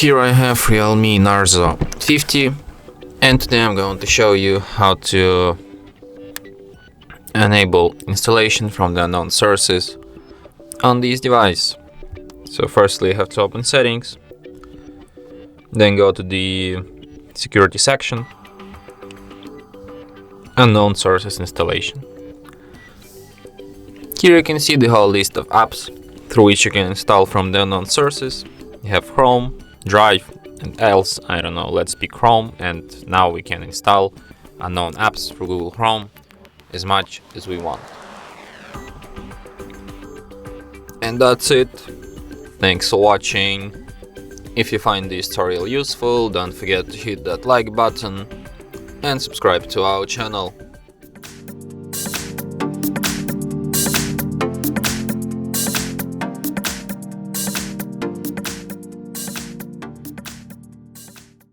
Here I have Realme Narzo 50, and today I'm going to show you how to enable installation from the unknown sources on this device. So firstly you have to open settings, then go to the security section, unknown sources installation. Here you can see the whole list of apps through which you can install from the unknown sources. You have Chrome, Drive, and else, I don't know, let's pick Chrome, and now we can install unknown apps through Google Chrome as much as we want. And that's it. Thanks for watching. If you find this tutorial useful, don't forget to hit that like button and subscribe to our channel.